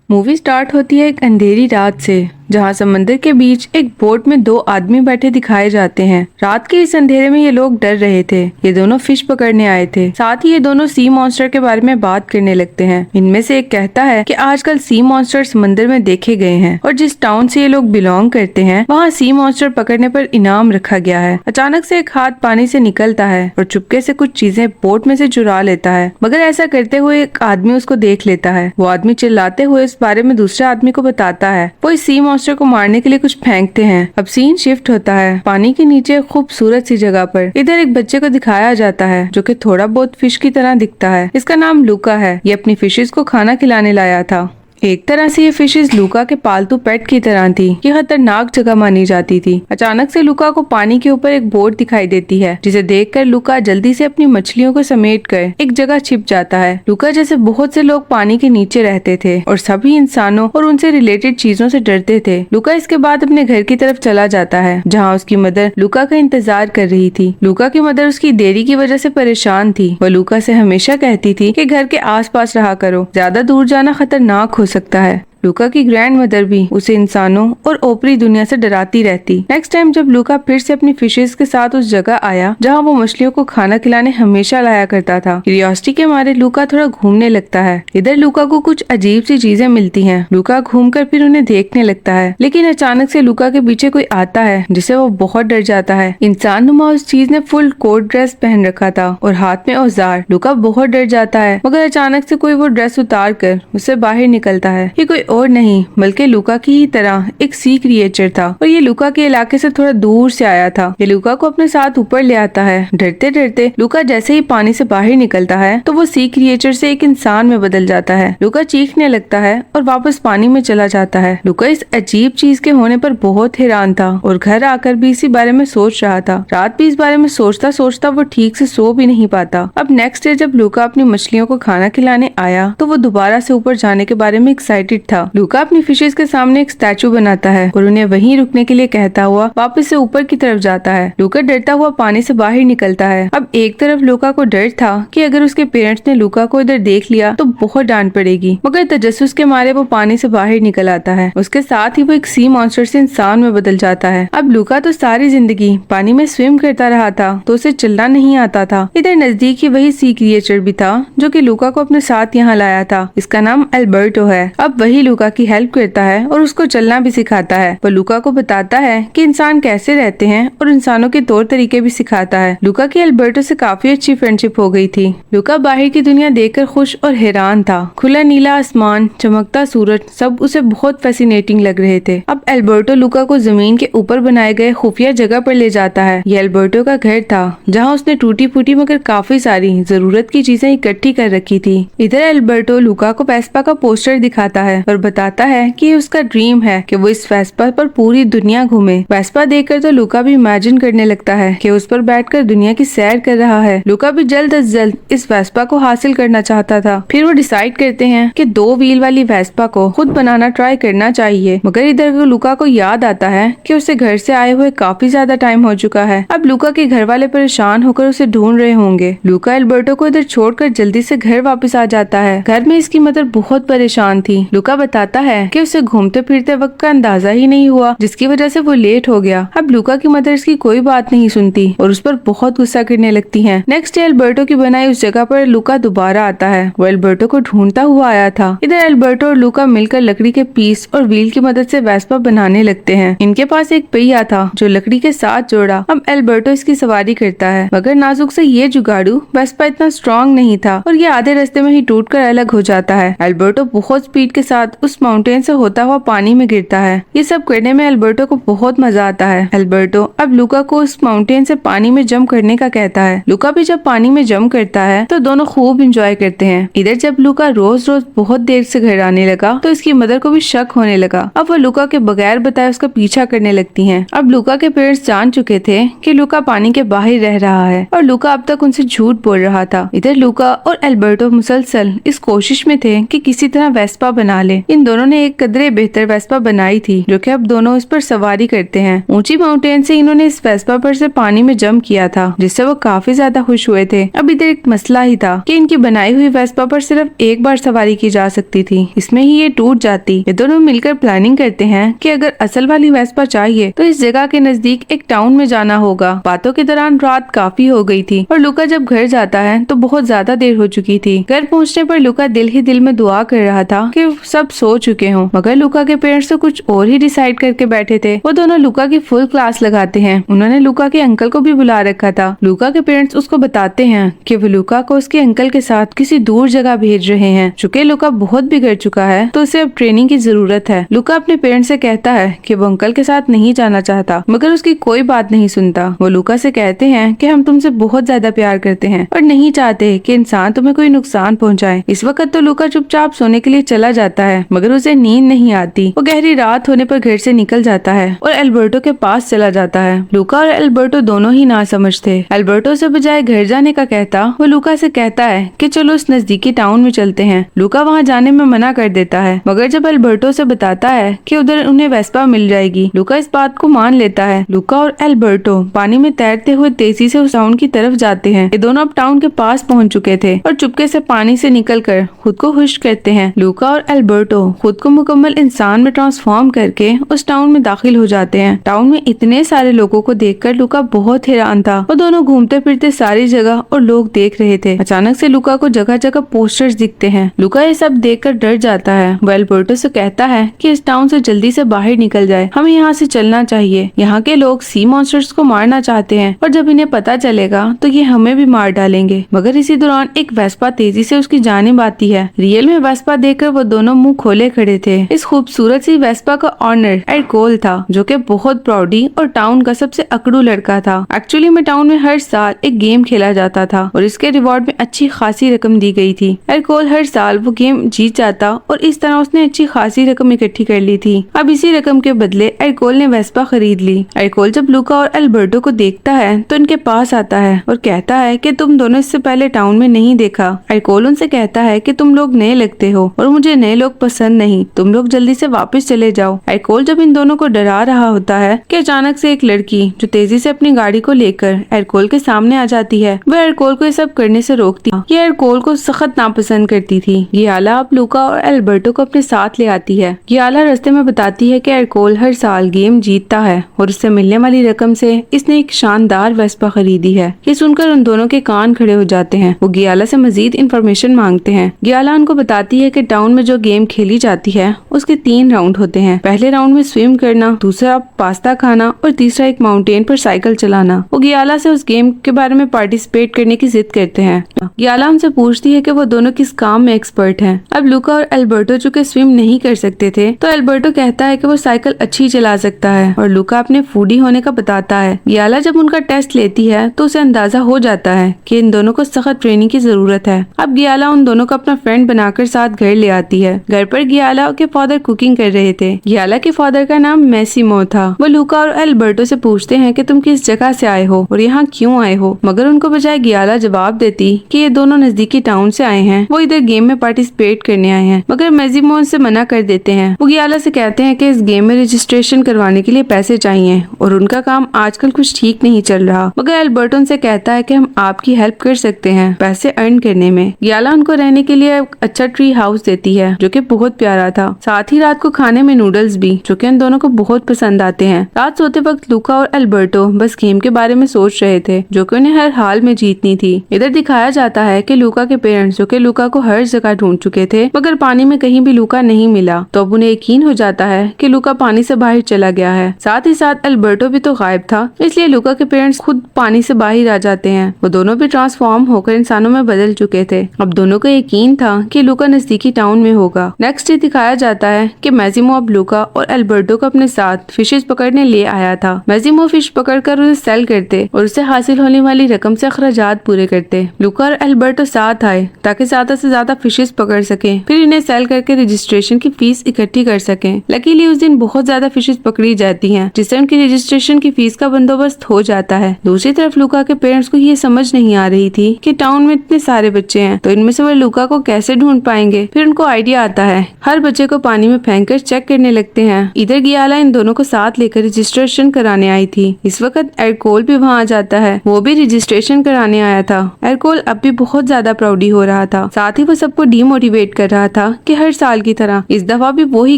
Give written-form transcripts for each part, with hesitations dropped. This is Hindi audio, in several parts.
मूवी स्टार्ट होती है एक अंधेरी रात से, जहां समंदर के बीच एक बोट में दो आदमी बैठे दिखाए जाते हैं। रात के इस अंधेरे में ये लोग डर रहे थे। ये दोनों फिश पकड़ने आए थे। साथ ही ये दोनों सी मॉन्स्टर के बारे में बात करने लगते हैं। इनमें से एक कहता है कि आजकल सी मॉन्स्टर समंदर में देखे गए हैं और जिस टाउन से ये लोग बिलोंग करते हैं वहाँ सी मॉन्स्टर पकड़ने पर इनाम रखा गया है। अचानक से एक हाथ पानी से निकलता है और चुपके से कुछ चीजें बोट में से चुरा लेता है, मगर ऐसा करते हुए एक आदमी उसको देख लेता है। वो आदमी चिल्लाते हुए इस बारे में दूसरे आदमी को बताता है। वो इस सी मॉन्स्टर को मारने के लिए कुछ फेंकते हैं। अब सीन शिफ्ट होता है पानी के नीचे खूबसूरत सी जगह पर। इधर एक बच्चे को दिखाया जाता है जो कि थोड़ा बहुत फिश की तरह दिखता है। इसका नाम लूका है। ये अपनी फिशेस को खाना खिलाने लाया था। एक तरह से ये फिशेस लूका के पालतू पेट की तरह थी। ये खतरनाक जगह मानी जाती थी। अचानक से लूका को पानी के ऊपर एक बोट दिखाई देती है, जिसे देखकर लूका जल्दी से अपनी मछलियों को समेट कर एक जगह छिप जाता है। लूका जैसे बहुत से लोग पानी के नीचे रहते थे और सभी इंसानों और उनसे रिलेटेड चीजों से डरते थे। लूका इसके बाद अपने घर की तरफ चला जाता है, जहाँ उसकी मदर लूका का इंतजार कर रही थी। लूका की मदर उसकी देरी की वजह से परेशान थी। वह लूका से हमेशा कहती थी कि घर के आसपास रहा करो, ज्यादा दूर जाना खतरनाक हो सकता है। लूका की ग्रैंड मदर भी उसे इंसानों और ऊपरी दुनिया से डराती रहती। नेक्स्ट टाइम जब लूका फिर से अपनी फिशेस के साथ उस जगह आया जहां वो मछलियों को खाना खिलाने हमेशा लाया करता था, क्यूरियोसिटी के मारे लूका थोड़ा घूमने लगता है। इधर लूका को कुछ अजीब सी चीजें मिलती हैं। लूका घूमकर फिर उन्हें देखने लगता है, लेकिन अचानक से लूका के पीछे कोई आता है जिससे वो बहुत डर जाता है। इंसान नुमा उस चीज ने फुल कोट ड्रेस पहन रखा था और हाथ में औजार। लूका बहुत डर जाता है, मगर अचानक से कोई वो ड्रेस उतार कर उससे बाहर निकलता है। ये कोई और नहीं बल्कि लूका की ही तरह एक सी क्रिएचर था और ये लूका के इलाके से थोड़ा दूर से आया था। ये लूका को अपने साथ ऊपर ले आता है। डरते डरते लूका जैसे ही पानी से बाहर निकलता है तो वो सी क्रिएचर से एक इंसान में बदल जाता है। लूका चीखने लगता है और वापस पानी में चला जाता है। लूका इस अजीब चीज के होने पर बहुत हैरान था और घर आकर भी इसी बारे में सोच रहा था। रात भी इस बारे में सोचता सोचता वो ठीक से सो भी नहीं पाता। अब नेक्स्ट डे जब लूका अपनी मछलियों को खाना खिलाने आया तो वो दोबारा से ऊपर जाने के बारे में एक्साइटेड था। लूका अपनी फिशेस के सामने एक स्टैचू बनाता है और उन्हें वहीं रुकने के लिए कहता हुआ वापस से ऊपर की तरफ जाता है। लूका डरता हुआ पानी से बाहर निकलता है। अब एक तरफ लूका को डर था कि अगर उसके पेरेंट्स ने लूका को इधर देख लिया तो बहुत डांट पड़ेगी, मगर तजस्सुस के मारे वो पानी से बाहर निकल आता है। उसके साथ ही वो एक सी मॉन्स्टर से इंसान में बदल जाता है। अब लूका तो सारी जिंदगी पानी में स्विम करता रहा था तो उसे चलना नहीं आता था। इधर नजदीक ही वही सी क्रिएचर भी था जो कि लूका को अपने साथ यहाँ लाया था। इसका नाम एल्बर्टो है। अब वही लूका की हेल्प करता है और उसको चलना भी सिखाता है। वो लूका को बताता है कि इंसान कैसे रहते हैं और इंसानों के तौर तरीके भी सिखाता है। लूका की एल्बर्टो से काफी अच्छी फ्रेंडशिप हो गई थी। लूका बाहर की दुनिया देखकर खुश और हैरान था। खुला नीला आसमान, चमकता सूरज, सब उसे बहुत फैसिनेटिंग लग रहे थे। अब एल्बर्टो लूका को जमीन के ऊपर बनाए गए खुफिया जगह पर ले जाता है। ये एल्बर्टो का घर था जहाँ उसने टूटी फूटी मगर काफी सारी जरूरत की चीजें इकट्ठी कर रखी थी। इधर एल्बर्टो लूका को वेस्पा का पोस्टर दिखाता है और बताता है कि उसका ड्रीम है कि वो इस वेस्पा पर पूरी दुनिया घूमे। वेस्पा देखकर तो लूका भी इमेजिन करने लगता है कि उस पर बैठकर दुनिया की सैर कर रहा है। लूका भी जल्द अज जल्द इस वेस्पा को हासिल करना चाहता था। फिर वो डिसाइड करते हैं कि 2 व्हील वाली वेस्पा को खुद बनाना ट्राई करना चाहिए, मगर इधर लूका को याद आता है कि उसे घर से आए हुए काफी ज्यादा टाइम हो चुका है। अब लूका के घर वाले परेशान होकर उसे ढूंढ रहे होंगे। लूका एल्बर्टो को इधर छोड़कर जल्दी से घर वापस आ जाता है। घर में इसकी मदर बहुत परेशान थी। लूका बताता है कि उसे घूमते फिरते वक्त का अंदाजा ही नहीं हुआ, जिसकी वजह से वो लेट हो गया। अब लूका की मदर इसकी कोई बात नहीं सुनती और उस पर बहुत गुस्सा करने लगती हैं। नेक्स्ट डे एल्बर्टो की बनाई उस जगह पर लूका दोबारा आता है। वो एल्बर्टो को ढूंढता हुआ आया था। इधर एल्बर्टो और लूका मिलकर लकड़ी के पीस और व्हील की मदद से वेस्पा बनाने लगते हैं। इनके पास एक पहिया था जो लकड़ी के साथ जोड़ा। अब एल्बर्टो इसकी सवारी करता है, मगर नाजुक से ये जुगाड़ू वेस्पा इतना स्ट्रॉन्ग नहीं था और ये आधे रास्ते में ही टूटकर अलग हो जाता है। एल्बर्टो बहुत स्पीड के साथ उस माउंटेन से होता हुआ पानी में गिरता है। ये सब करने में एल्बर्टो को बहुत मजा आता है। एल्बर्टो अब लूका को उस माउंटेन से पानी में जंप करने का कहता है। लूका भी जब पानी में जंप करता है तो दोनों खूब एंजॉय करते हैं। इधर जब लूका रोज रोज बहुत देर से घर आने लगा तो इसकी मदर को भी शक होने लगा। अब वो लूका के बगैर बताए उसका पीछा करने लगती हैं। अब लूका के पेरेंट्स जान चुके थे कि लूका पानी के बाहर रह रहा है और लूका अब तक उनसे झूठ बोल रहा था। इधर लूका और एल्बर्टो मुसलसल इस कोशिश में थे कि किसी तरह वेस्पा बना ले। इन दोनों ने एक कदरे बेहतर वेस्पा बनाई थी जो कि अब दोनों इस पर सवारी करते हैं। ऊंची माउंटेन से इन्होंने इस वेस्पा पर से पानी में जंप किया था जिससे वो काफी ज्यादा खुश हुए थे। अब इधर एक मसला ही था कि इनकी बनाई हुई वेस्पा पर सिर्फ एक बार सवारी की जा सकती थी, इसमें ही ये टूट जाती। ये दोनों मिलकर प्लानिंग करते हैं कि अगर असल वाली वेस्पा चाहिए तो इस जगह के नजदीक एक टाउन में जाना होगा। बातों के दौरान रात काफी हो गई थी और लूका जब घर जाता है तो बहुत ज्यादा देर हो चुकी थी। घर पहुंचने पर लूका दिल ही दिल में दुआ कर रहा था कि सब सो चुके हों, मगर लूका के पेरेंट्स तो कुछ और ही डिसाइड करके बैठे थे। वो दोनों लूका की फुल क्लास लगाते हैं। उन्होंने लूका के अंकल को भी बुला रखा था। लूका के पेरेंट्स उसको बताते हैं कि वो लूका को उसके अंकल के साथ किसी दूर जगह भेज रहे हैं। चूँकि लूका बहुत बिगड़ चुका है तो उसे अब ट्रेनिंग की जरूरत है। लूका अपने पेरेंट्स से कहता है कि वो अंकल के साथ नहीं जाना चाहता, मगर उसकी कोई बात नहीं सुनता। वो लूका से कहते हैं कि हम तुमसे बहुत ज्यादा प्यार करते हैं और नहीं चाहते कि इंसान तुम्हें कोई नुकसान पहुंचाए। इस वक्त तो लूका चुपचाप सोने के लिए चला जाता है, मगर उसे नींद नहीं आती। वो गहरी रात होने पर घर से निकल जाता है और एल्बर्टो के पास चला जाता है। लूका और एल्बर्टो दोनों ही ना समझ थे। एल्बर्टो से बजाय घर जाने का कहता, वो लूका से कहता है कि चलो उस नजदीकी टाउन में चलते हैं। लूका वहाँ जाने में मना कर देता है, मगर जब एल्बर्टो से बताता है कि उधर उन्हें वेस्पा मिल जाएगी, लूका इस बात को मान लेता है। लूका और एल्बर्टो पानी में तैरते हुए तेजी से उस टाउन की तरफ जाते हैं। ये दोनों अब टाउन के पास पहुंच चुके थे और चुपके से पानी से निकलकर खुद को खुश करते हैं। लूका और एल्बर्टो खुद को मुकम्मल इंसान में ट्रांसफॉर्म करके उस टाउन में दाखिल हो जाते हैं। टाउन में इतने सारे लोगों को देखकर लूका बहुत हैरान था। वो दोनों घूमते फिरते सारी जगह और लोग देख रहे थे। अचानक से लूका को जगह जगह पोस्टर्स दिखते हैं। लूका ये सब देखकर डर जाता है। वो एल्बर्टो से कहता है कि इस टाउन से जल्दी से बाहर निकल जाए, हमें यहाँ से चलना चाहिए। यहाँ के लोग सी मॉन्स्टर्स को मारना चाहते हैं और जब इन्हें पता चलेगा तो ये हमें भी मार डालेंगे। मगर इसी दौरान एक वेस्पा तेजी से उसकी जानिब आती है। रियल में वेस्पा देखकर वो दोनों मुंह खोले खड़े थे। इस खूबसूरत सी वेस्पा का ऑनर एरकोल था जो कि बहुत प्राउडी और टाउन का सबसे अकड़ू लड़का था। एक्चुअली में टाउन में हर साल एक गेम खेला जाता था और इसके रिवॉर्ड में अच्छी खासी रकम दी गई थी। एरकोल हर साल वो गेम जीत जाता और इस तरह उसने अच्छी खासी रकम इकट्ठी कर ली थी। अब इसी रकम के बदले एरकोल ने वेस्पा खरीद ली। एरकोल जब लूका और एल्बर्टो को देखता है तो इनके पास आता है और कहता है कि तुम दोनों इससे पहले टाउन में नहीं देखा। एरकोल उनसे कहता है कि तुम लोग नए लगते हो और मुझे नए लोग पसंद नहीं, तुम लोग जल्दी से वापस चले जाओ। एरकोल जब इन दोनों को डरा रहा होता है कि अचानक से एक लड़की जो तेजी से अपनी गाड़ी को लेकर एरकोल के सामने आ जाती है। वह एरकोल को ये सब करने से रोकती। ये एरकोल को सख्त नापसंद करती थी। गियाला अब लूका और एल्बर्टो को अपने साथ ले आती है। गियाला रास्ते में बताती है कि एरकोल हर साल गेम जीतता है और उससे मिलने वाली रकम से इसने एक शानदार वेस्पा खरीदी है। ये सुनकर उन दोनों के कान खड़े हो जाते हैं। वो गियाला से मजीद इंफॉर्मेशन मांगते हैं। गियाला उनको बताती है कि टाउन में जो गेम खेली जाती है उसके 3 राउंड होते हैं। पहले राउंड में स्विम करना, दूसरा पास्ता खाना और तीसरा एक माउंटेन पर साइकिल चलाना। वो गियाला से उस गेम के बारे में पार्टिसिपेट करने की जिद करते हैं। गियाला उनसे पूछती है कि वो दोनों किस काम में एक्सपर्ट हैं। अब लूका और एल्बर्टो चूंकि स्विम नहीं कर सकते थे तो एल्बर्टो कहता है कि वो साइकिल अच्छी चला सकता है और लूका अपने फूडी होने का बताता है। गियाला जब उनका टेस्ट लेती है तो उसे अंदाजा हो जाता है कि इन दोनों को सख्त ट्रेनिंग की जरूरत है। अब गियाला उन दोनों को अपना फ्रेंड बनाकर साथ घर ले आती है। घर पर गियाला के फादर कुकिंग कर रहे थे। गियाला के फादर का नाम मैसिमो था। वो लूका और एल्बर्टो से पूछते हैं कि तुम किस जगह से आए हो और यहाँ क्यों आए हो, मगर उनको बजाय गियाला जवाब देती कि ये दोनों नजदीकी टाउन से आए हैं, वो इधर गेम में पार्टिसिपेट करने आए हैं। मगर मैसिमो उनसे मना कर देते हैं। वो गियाला से कहते हैं कि इस गेम में रजिस्ट्रेशन करवाने के लिए पैसे चाहिए और उनका काम आजकल कुछ ठीक नहीं चल रहा। मगर एल्बर्टो उनसे कहता है कि हम आपकी हेल्प कर सकते हैं पैसे अर्न करने में। गियाला उनको रहने के लिए अच्छा ट्री हाउस देती है जो कि बहुत प्यारा था। साथ ही रात को खाने में नूडल्स भी जो कि इन दोनों को बहुत पसंद आते हैं। रात सोते वक्त लूका और एल्बर्टो बस गेम के बारे में सोच रहे थे जो कि उन्हें हर हाल में जीतनी थी। इधर दिखाया जाता है कि लूका के पेरेंट्स जो कि लूका को हर जगह ढूंढ चुके थे मगर पानी में कहीं भी लूका नहीं मिला, तो अब उन्हें यकीन हो जाता है कि लूका पानी से बाहर चला गया है। साथ ही साथ एल्बर्टो भी तो गायब था, इसलिए लूका के पेरेंट्स खुद पानी से बाहर आ जाते हैं। वो दोनों भी ट्रांसफॉर्म होकर इंसानों में बदल चुके थे। अब दोनों को यकीन था कि लूका नजदीकी टाउन में होगा। नेक्स्ट डे दिखाया जाता है कि मैसिमो अब लूका और एल्बर्टो को अपने साथ फिशेस पकड़ने ले आया था। मैसिमो फिश पकड़कर उसे सेल करते और उससे हासिल होने वाली रकम से अखराजात पूरे करते। लूका और एल्बर्टो साथ आए ताकि ज्यादा से ज्यादा फिशेस पकड़ सके, फिर इन्हें सेल करके रजिस्ट्रेशन की फीस इकट्ठी कर सके। लकीली उस दिन बहुत ज्यादा फिशेस पकड़ी जाती हैं जिससे उनकी रजिस्ट्रेशन की फीस का बंदोबस्त हो जाता है। दूसरी तरफ लूका के पेरेंट्स को ये समझ नहीं आ रही थी कि टाउन में इतने सारे बच्चे हैं तो इनमें से वो लूका को कैसे ढूंढ पाएंगे। फिर उनको आइडिया आता है। हर बच्चे को पानी में फेंककर चेक करने लगते हैं। इधर गियाला इन दोनों को साथ लेकर रजिस्ट्रेशन कराने आई थी। इस वक्त एरकोल भी वहाँ आ जाता है। वो भी रजिस्ट्रेशन कराने आया था। एरकोल अब भी बहुत ज्यादा प्राउडी हो रहा था। साथ ही वो सबको डीमोटिवेट कर रहा था कि हर साल की तरह इस दफा भी वो ही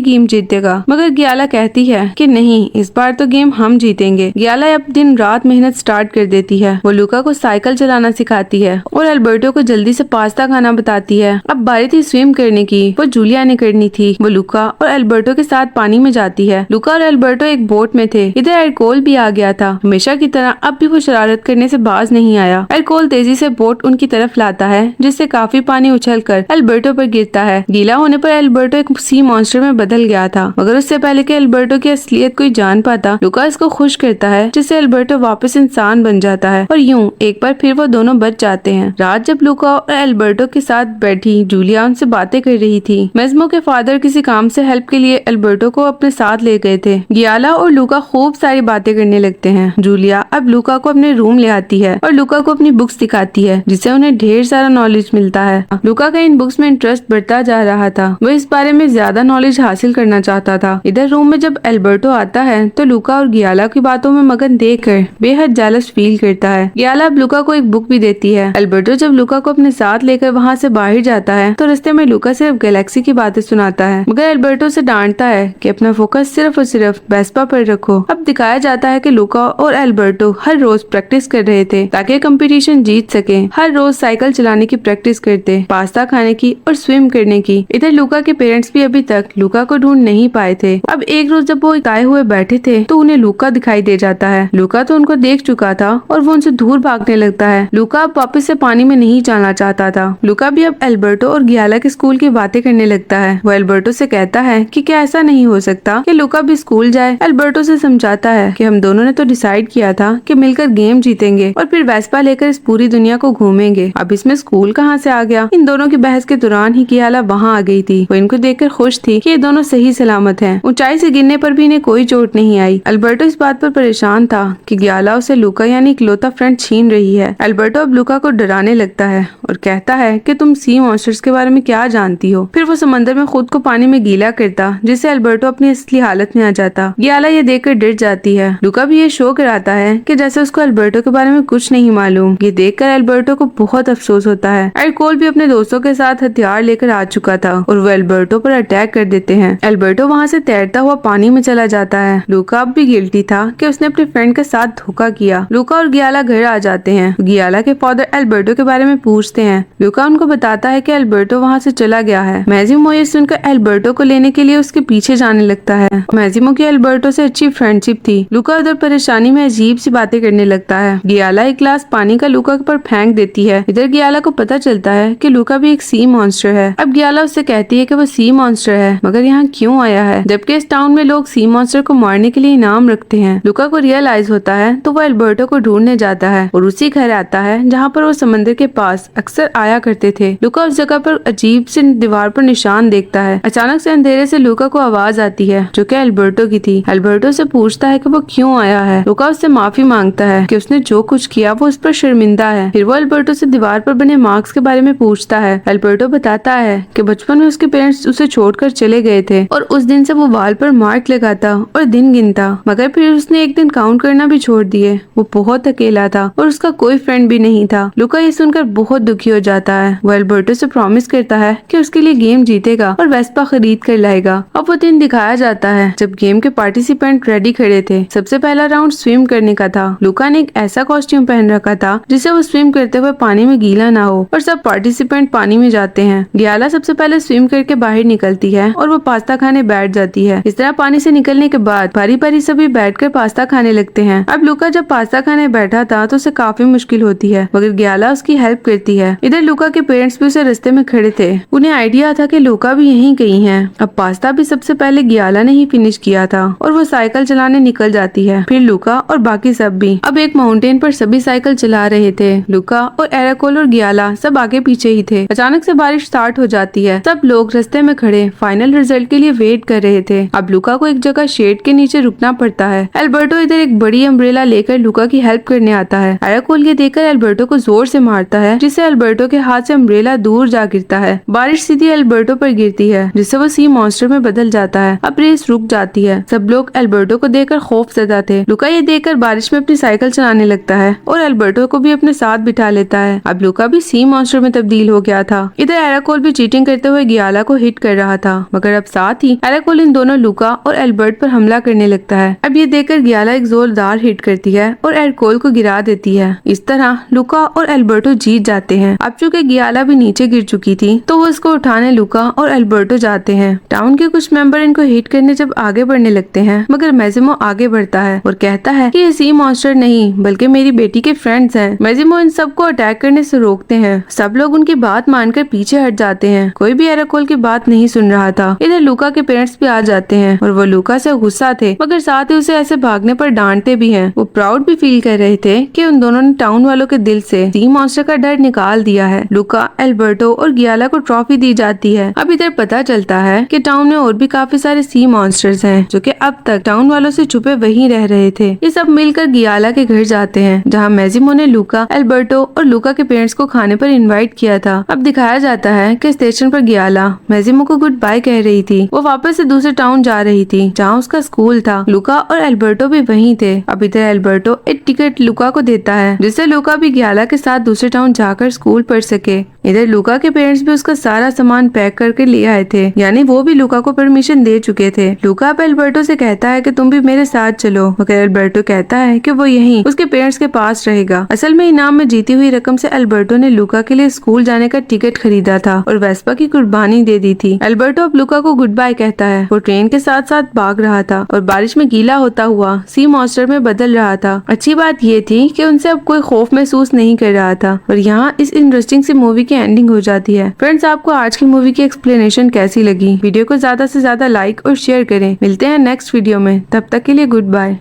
गेम जीतेगा। मगर गियाला कहती है कि नहीं, इस बार तो गेम हम जीतेंगे। गियाला अब दिन रात मेहनत स्टार्ट कर देती है। वो लूका को साइकिल चलाना सिखाती है और अल्बर्टो को जल्दी से पास्ता खाना बताती है। अब बारी थी स्विम करने की। वो जूलिया ने करनी थी। वो लूका और अल्बर्टो के साथ पानी में जाती है। लूका और अल्बर्टो एक बोट में थे। इधर एरकोल भी आ गया था। हमेशा की तरह अब भी वो शरारत करने से बाज नहीं आया। एरकोल तेजी से बोट उनकी तरफ लाता है, जिससे काफी पानी उछलकर अल्बर्टो पर गिरता है। गीला होने पर अल्बर्टो एक सी मॉन्स्टर में बदल गया था। मगर उससे पहले कि अल्बर्टो की असलियत कोई जान पाता, लूका इसको खुश करता है, जिससे अल्बर्टो वापस इंसान बन जाता है और यूं एक बार फिर वो दोनों बच जाते हैं। रात जब लूका और अल्बर्टो के साथ बैठी जूलिया उनसे बातें कर रही थी। मेज़्मो के फादर किसी काम से हेल्प के लिए अल्बर्टो को अपने साथ ले गए थे। गियाला और लूका खूब सारी बातें करने लगते हैं। जूलिया अब लूका को अपने रूम ले आती है और लूका को अपनी बुक्स दिखाती है, जिससे उन्हें ढेर सारा नॉलेज मिलता है। लूका का इन बुक्स में इंटरेस्ट बढ़ता जा रहा था। वो इस बारे में ज्यादा नॉलेज हासिल करना चाहता था। इधर रूम में जब अल्बर्टो आता है तो लूका और गियाला की बातों में मगन देखकर बेहद जेलस फील करता है। गियाला अब लूका को एक बुक भी देती है। अल्बर्टो जब लूका को अपने साथ लेकर वहाँ से बाहर जाता है तो रास्ते में लूका सिर्फ गैलेक्सी की बातें सुनाता है, मगर अल्बर्टो से डांटता है कि अपना फोकस सिर्फ और सिर्फ वेस्पा पर रखो। अब दिखाया जाता है कि लूका और अल्बर्टो हर रोज प्रैक्टिस कर रहे थे ताकि कंपटीशन जीत सके। हर रोज साइकिल चलाने की प्रैक्टिस करते, पास्ता खाने की और स्विम करने की। इधर लूका के पेरेंट्स भी अभी तक लूका को ढूंढ नहीं पाए थे। अब एक रोज जब वो इकाए हुए बैठे थे तो उन्हें लूका दिखाई दे जाता है। लूका तो उनको देख चुका था और वो उनसे दूर भागने लगता है। लूका अब वापस से पानी में नहीं जाना चाहता था। लूका भी अब अल्बर्टो और गियाला के स्कूल की बातें करने लगता है। वो अल्बर्टो से कहता है कि क्या ऐसा नहीं हो सकता कि लूका भी स्कूल जाए। अल्बर्टो से समझाता है कि हम दोनों ने तो डिसाइड किया था कि मिलकर गेम जीतेंगे और फिर वेस्पा लेकर इस पूरी दुनिया को घूमेंगे। अब इसमें स्कूल कहाँ से आ गया। इन दोनों की बहस के दौरान ही गियाला वहाँ आ गई थी। वो इनको देखकर खुश थी कि ये दोनों सही सलामत हैं। ऊंचाई से गिरने पर भी इन्हें कोई चोट नहीं आई। अल्बर्टो इस बात पर परेशान था कि गियाला उसे लूका यानी इकलौता फ्रेंड छीन रही है। अल्बर्टो अब लूका को डराने लगता है और कहता है कि तुम सी मॉन्स्टर्स के बारे में क्या जानती हो। फिर वो समंदर में खुद को पानी में गीला करता, जिससे अल्बर्टो अपनी असली हालत में आ जाता। गियाला ये देखकर डर जाती है। लूका भी ये शो कराता है कि जैसे उसको अल्बर्टो के बारे में कुछ नहीं मालूम। ये देखकर अल्बर्टो को बहुत अफसोस होता है। एरकोल भी अपने दोस्तों के साथ हथियार लेकर आ चुका था और वो अल्बर्टो पर अटैक कर देते हैं। अल्बर्टो वहाँ से तैरता हुआ पानी में चला जाता है। लूका अब भी गिल्टी था कि उसने अपने फ्रेंड के साथ धोखा किया। लूका और गियाला घर आ जाते हैं। गियाला के फादर अल्बर्टो के बारे में पूछते हैं। लूका उनको बताता है कि अल्बर्टो वहाँ से चला गया है। मैज़िमो ये सुनकर अल्बर्टो को लेने के लिए उसके पीछे जाने लगता है। मैज़िमो की अल्बर्टो से अच्छी फ्रेंडशिप थी। लूका उधर परेशानी में अजीब सी बातें करने लगता है। गियाला एक गिलास पानी का लूका पर फेंक देती है। इधर गियाला को पता चलता है कि लूका भी एक सी मॉन्स्टर है। अब गियाला उससे कहती है कि वो सी मॉन्स्टर है, मगर यहाँ क्यों आया है, जबकि इस टाउन में लोग सी मॉन्स्टर को मारने के लिए इनाम रखते हैं। लूका को रियलाइज होता है तो वो अल्बर्टो को ढूंढने जाता है और उसी घर आता है जहाँ पर वो समंदर के पास अक्सर आया करते थे। लूका उस जगह पर अजीब से दीवार पर निशान देखता है। अचानक से अंधेरे से लूका को आवाज आती है जो कि अल्बर्टो की थी। अल्बर्टो से पूछता है कि वो क्यों आया है। लूका उससे माफी मांगता है कि उसने जो कुछ किया वो उस पर शर्मिंदा है। फिर वो अल्बर्टो से दीवार पर बने मार्क्स के बारे में पूछता है। अल्बर्टो बताता है कि बचपन में उसके पेरेंट्स उसे छोड़कर चले गए थे और उस दिन से वो वाल पर मार्क लगाता और दिन गिनता, मगर फिर उसने एक दिन काउंट करना भी छोड़ दिए। वो बहुत अकेला था और उसका कोई फ्रेंड भी नहीं था। लूका ये सुनकर बहुत दुखी हो जाता है। वो अल्बर्टो से प्रॉमिस करता है कि उसके लिए गेम जीतेगा और वेस्पा खरीद कर लाएगा। अब वो दिन दिखाया जाता है जब गेम के पार्टिसिपेंट रेडी खड़े थे। सबसे पहला राउंड स्विम करने का था। लूका ने एक ऐसा कॉस्ट्यूम पहन रखा था जिससे वो स्विम करते हुए पानी में गीला ना हो और सब पार्टिसिपेंट पानी में जाते हैं। गियाला सबसे पहले स्विम करके बाहर निकलती है और वो पास्ता खाने बैठ जाती है। इस तरह पानी से निकलने के बाद बारी बारी सभी बैठकर पास्ता खाने लगते हैं। अब लूका जब पास्ता खाने बैठा था तो उसे काफी मुश्किल होती है, मगर गियाला उसकी हेल्प करती है। इधर लूका के पेरेंट्स भी उसे रास्ते में खड़े थे। उन्हें आइडिया था कि लूका भी यहीं कहीं है। अब पास्ता भी सबसे पहले गियाला ने ही फिनिश किया था और वो साइकिल चलाने निकल जाती है। फिर लूका और बाकी सब भी। अब एक माउंटेन पर सभी साइकिल चला रहे थे। लूका और एराकोल और गियाला सब आगे पीछे ही थे। अचानक से बारिश स्टार्ट हो जाती है। सब लोग रास्ते में खड़े फाइनल रिजल्ट के लिए वेट कर रहे थे। अब लूका को एक जगह शेड के नीचे रुकना पड़ता है। अल्बर्टो इधर एक बड़ी अम्ब्रेला लेकर लूका की हेल्प करने आता है। एराकोल ये देखकर अल्बर्टो को जोर से मारता है, जिससे अल्बर्टो के हाथ से अम्ब्रेला दूर जा गिरता है। बारिश सीधी अल्बर्टो एल्बर्टो पर गिरती है, जिससे वो सी मॉन्स्टर में बदल जाता है। अब रेस रुक जाती है। सब लोग एल्बर्टो को देखकर खौफजदा थे। लुका ये देखकर बारिश में अपनी साइकिल चलाने लगता है और एल्बर्टो को भी अपने साथ बिठा लेता है। अब लुका भी सी मॉन्स्टर में तब्दील हो गया था। इधर एराकोल भी चीटिंग करते हुए गियाला को हिट कर रहा था, मगर अब साथ ही एराकोल इन दोनों लुका और एल्बर्ट पर हमला करने लगता है। अब ये देखकर गियाला एक जोरदार हिट करती है और एराकोल को गिरा देती है। इस तरह लुका और एल्बर्टो जीत जाते हैं। अब चूंकि गियाला भी नीचे गिर चुकी थी, तो वो उसको उठाने लुका और एल्बर्टो जाते हैं। टाउन के कुछ मेंबर इनको हिट करने जब आगे बढ़ने लगते हैं, मगर मैजिमो आगे बढ़ता है और कहता है कि ये सी मॉन्स्टर नहीं बल्कि मेरी बेटी के फ्रेंड्स हैं। मैजिमो इन सबको अटैक करने से रोकते हैं। सब लोग उनकी बात मानकर पीछे हट जाते हैं। कोई भी एराकोल की बात नहीं सुन रहा था। इधर लुका के पेरेंट्स भी आ जाते हैं और वो लुका से गुस्सा थे, मगर साथ ही उसे ऐसे भागने पर डांटते भी हैं। वो प्राउड भी फील कर रहे थे कि उन दोनों ने टाउन वालों के दिल से सी मॉन्स्टर का डर निकाल दिया है। लुका, एल्बर्टो और गियाला को ट्रॉफी दी जाती है। अब इधर पता चलता है कि टाउन में और भी काफी सारे सी मॉन्स्टर्स हैं, जो कि अब तक टाउन वालों से छुपे वहीं रह रहे थे। ये सब मिलकर गियाला के घर जाते हैं, जहाँ मैजिमो ने लुका, एल्बर्टो और लुका के पेरेंट्स को खाने पर इनवाइट किया था। अब दिखाया जाता है कि स्टेशन पर गियाला मैजिमो को गुड बाय कह रही थी। वो वापस से दूसरे टाउन जा रही थी, जहाँ उसका स्कूल था। लुका और एल्बर्टो भी वहीं थे। अब इधर एल्बर्टो एक टिकट लुका को देता है, जिससे लुका भी गियाला के साथ दूसरे टाउन जाकर स्कूल पढ़ सके। इधर लुका के पेरेंट्स भी उसका सारा सामान पैक करके ले आए थे, यानी वो भी लुका को परमिशन दे चुके थे। लुका अब एल्बर्टो से कहता है कि तुम भी मेरे साथ चलो, मगर एल्बर्टो कहता है कि वो यहीं उसके पेरेंट्स के पास रहेगा। असल में इनाम में जीती हुई रकम से एल्बर्टो ने लुका के लिए स्कूल जाने का टिकट खरीदा था और वेस्पा की कुर्बानी दे दी थी। एल्बर्टो अब लुका को गुड बाय कहता है। वो ट्रेन के साथ साथ भाग रहा था और बारिश में गीला होता हुआ सी मॉन्स्टर में बदल रहा था। अच्छी बात ये थी कि उनसे अब कोई खौफ महसूस नहीं कर रहा था। और यहाँ इस इंटरेस्टिंग सी मूवी की एंडिंग हो जाती है। फ्रेंड्स, आपको आज की मूवी की एक्सप्लेनेशन कैसी लगी? वीडियो को ज्यादा से ज्यादा लाइक और शेयर करें। मिलते हैं नेक्स्ट वीडियो में, तब तक के लिए गुड बाय।